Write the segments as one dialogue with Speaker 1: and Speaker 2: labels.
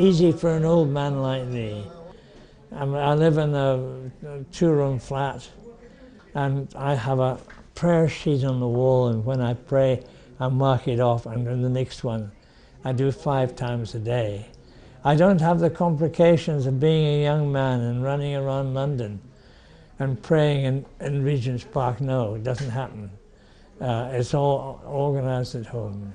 Speaker 1: easy for an old man like me. I live in a two-room flat, and I have a prayer sheet on the wall, and when I pray, I mark it off, and then the next one I do 5 times a day. I don't have the complications of being a young man and running around London and praying in Regent's Park. No, it doesn't happen. It's all organized at home.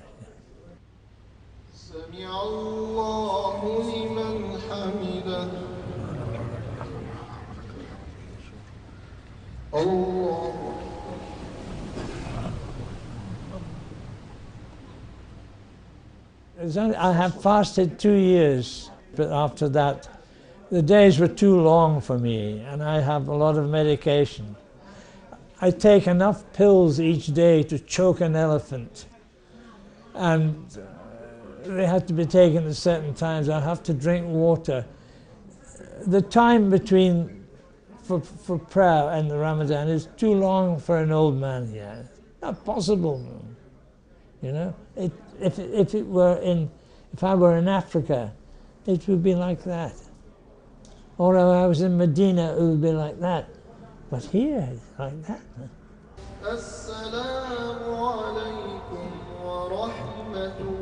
Speaker 1: I have fasted 2 years, but after that, the days were too long for me, and I have a lot of medication. I take enough pills each day to choke an elephant, and they have to be taken at certain times. I have to drink water. The time between for prayer and the Ramadan is too long for an old man here. Not possible, you know. If I were in Africa, it would be like that. Or if I was in Medina, it would be like that. But here, it's like that. Assalamu alaikum wa rahmatullah.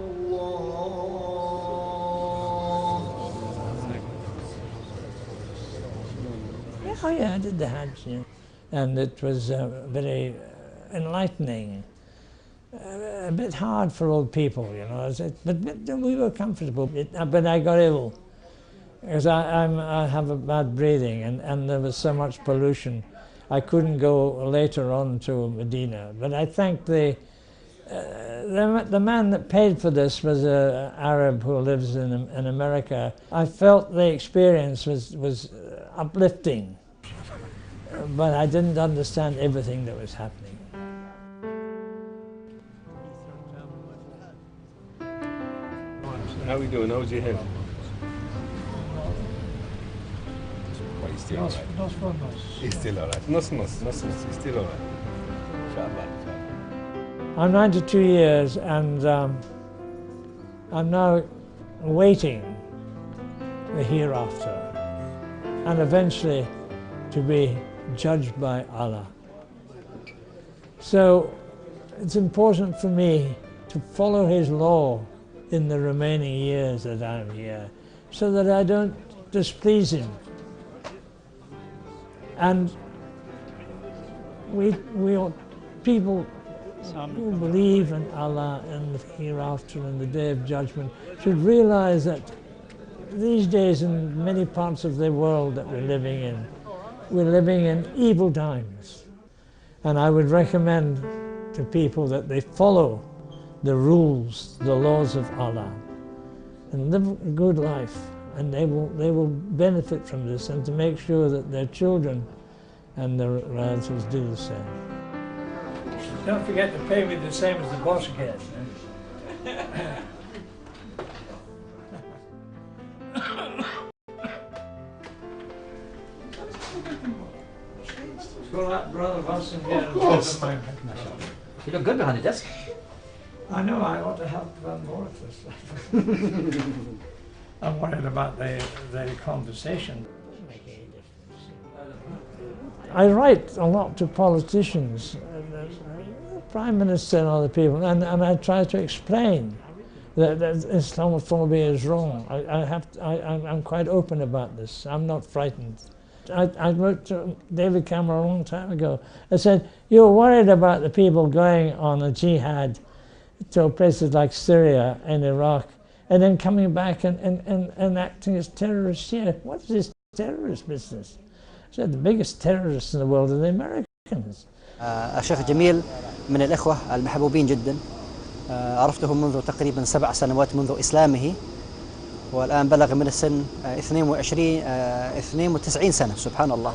Speaker 1: Oh yeah, I did the Hajj, yeah. And it was very enlightening. A bit hard for old people, you know, but we were comfortable. But I got ill, because I have a bad breathing, and there was so much pollution. I couldn't go later on to Medina. But I thank the man that paid for this was an Arab who lives in America. I felt the experience was uplifting, but I didn't understand everything that was happening.
Speaker 2: How are we doing? How's your head? Well, he's still alright. He's still alright. Nos. He's still alright. Inshallah.
Speaker 1: I'm 92 years, and I'm now awaiting the hereafter, and eventually to be judged by Allah. So it's important for me to follow His law in the remaining years that I'm here, so that I don't displease Him. And people who believe in Allah and the hereafter and the Day of Judgment should realize that these days in many parts of the world that we're living in evil times. And I would recommend to people that they follow the rules, the laws of Allah, and live a good life, and they will benefit from this, and to make sure that their children and their relatives do the same. Don't forget to pay me the same as the boss gets. Go out, brother Watson.
Speaker 3: You look good behind the desk.
Speaker 1: I know, I ought to have done more of this stuff. I'm worried about the conversation. I write a lot to politicians, Prime Minister and other people, and I try to explain that Islamophobia is wrong. I'm quite open about this. I'm not frightened. I wrote to David Cameron a long time ago. I said, you're worried about the people going on a jihad to places like Syria and Iraq, and then coming back and acting as terrorists here. What is this terrorist business? I said, the biggest terrorists in the world are the Americans.
Speaker 3: الشيخ جميل من الإخوة المحبوبين جدا. عرفته منذ تقريبا 7 سنوات منذ إسلامه، والآن بلغ من السن 92 سنة، سبحان الله.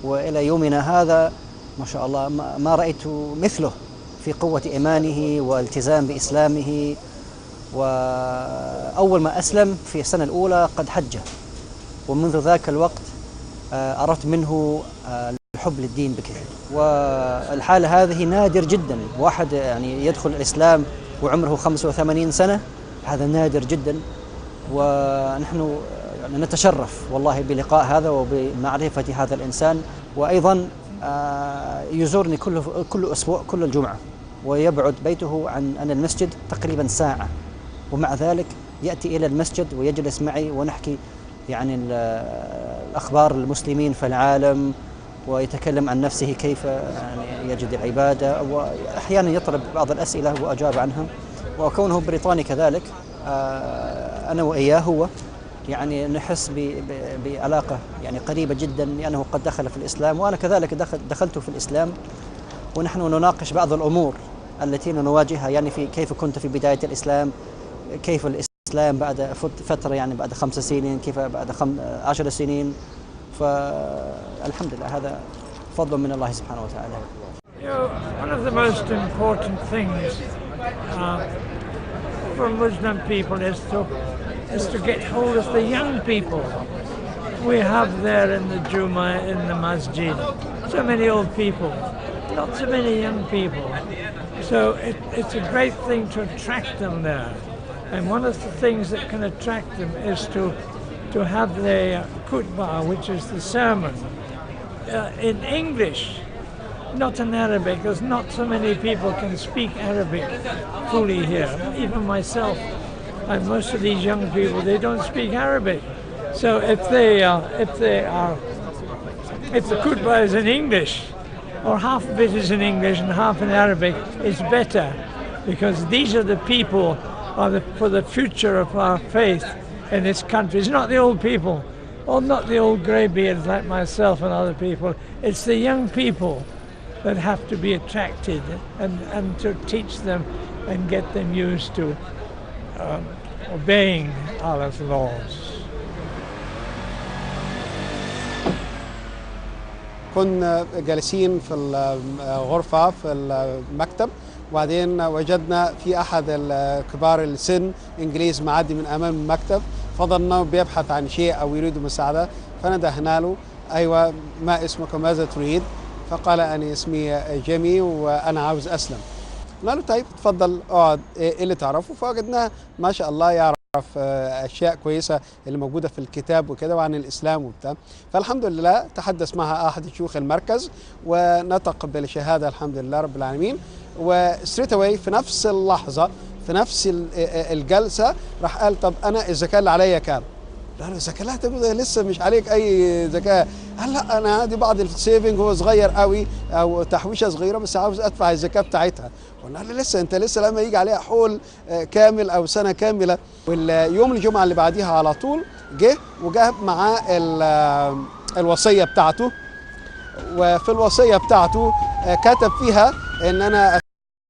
Speaker 3: وإلى يومنا هذا ما شاء الله ما رأيت مثله في قوة إيمانه والالتزام بإسلامه. وأول ما أسلم في السنة الأولى قد حج، ومنذ ذاك الوقت عرفت منه الحب للدين بكثير. والحالة هذه نادر جدا، واحد يعني يدخل الإسلام وعمره 85 سنة، هذا نادر جدا. ونحن نتشرف والله بلقاء هذا وبمعرفة هذا الإنسان. وأيضا يزورني كل أسبوع كل الجمعة، ويبعد بيته عن المسجد تقريبا ساعة، ومع ذلك يأتي إلى المسجد ويجلس معي ونحكي يعني الأخبار المسلمين في العالم، ويتكلم عن نفسه كيف يعني يجد العبادة، وأحيانا يطلب بعض الأسئلة وأجاب عنها. وكونه بريطاني كذلك أنا وإياه هو يعني نحس بعلاقة يعني قريبة جدا، لأنه قد دخل في الإسلام وأنا كذلك دخلت في الإسلام، ونحن نناقش بعض الأمور التي نواجهها، يعني في كيف كنت في بداية الإسلام، كيف الإسلام بعد فترة يعني بعد 5 سنين، كيف بعد 10 سنين. فالحمد لله هذا فضل من الله سبحانه وتعالى.
Speaker 1: One of the most important things for Muslim people is to get hold of the young people. We have there in the Juma, in the masjid, so many old people, not so many young people. So it's a great thing to attract them there. And one of the things that can attract them is to have the khutbah, which is the sermon, in English, not in Arabic, because not so many people can speak Arabic fully here. Even myself, and most of these young people, they don't speak Arabic. So if the khutbah is in English, or half of it is in English and half in Arabic, it's better, because these are the people for the future of our faith in this country. It's not the old people, or not the old greybeards like myself and other people. It's the young people that have to be attracted and to teach them and get them used to obeying Allah's laws.
Speaker 4: كنا جالسين في الغرفة في المكتب، وبعدين وجدنا في أحد الكبار السن إنجليز معدي من أمام المكتب، فظننا بيبحث عن شيء أو يريد مساعدة، فندهنا له: أيوة، ما اسمك وماذا تريد؟ فقال: أنا اسمي جيمي وأنا عاوز أسلم. قلنا له: طيب تفضل اقعد، إيه اللي تعرفه؟ فوجدناه ما شاء الله يعرف أشياء كويسة اللي موجودة في الكتاب وكده وعن الإسلام وبتاع. فالحمد لله تحدث معها أحد شيوخ المركز ونطق بالشهادة الحمد لله رب العالمين. وستريت أواي في نفس اللحظة في نفس الجلسة راح قال: طب أنا الزكاة اللي عليا كام؟ قال له: الزكاة لا تبقى لسه مش عليك أي زكاة. قال: لا، أنا عندي بعض السيفنج هو صغير قوي أو تحويشة صغيرة بس عاوز أدفع الزكاة بتاعتها. قلنا له: لسه أنت لسه لما يجي عليها حول كامل أو سنة كاملة. واليوم الجمعة اللي بعديها على طول جه وجاب معاه الوصية بتاعته، وفي الوصية بتاعته كتب فيها إن أنا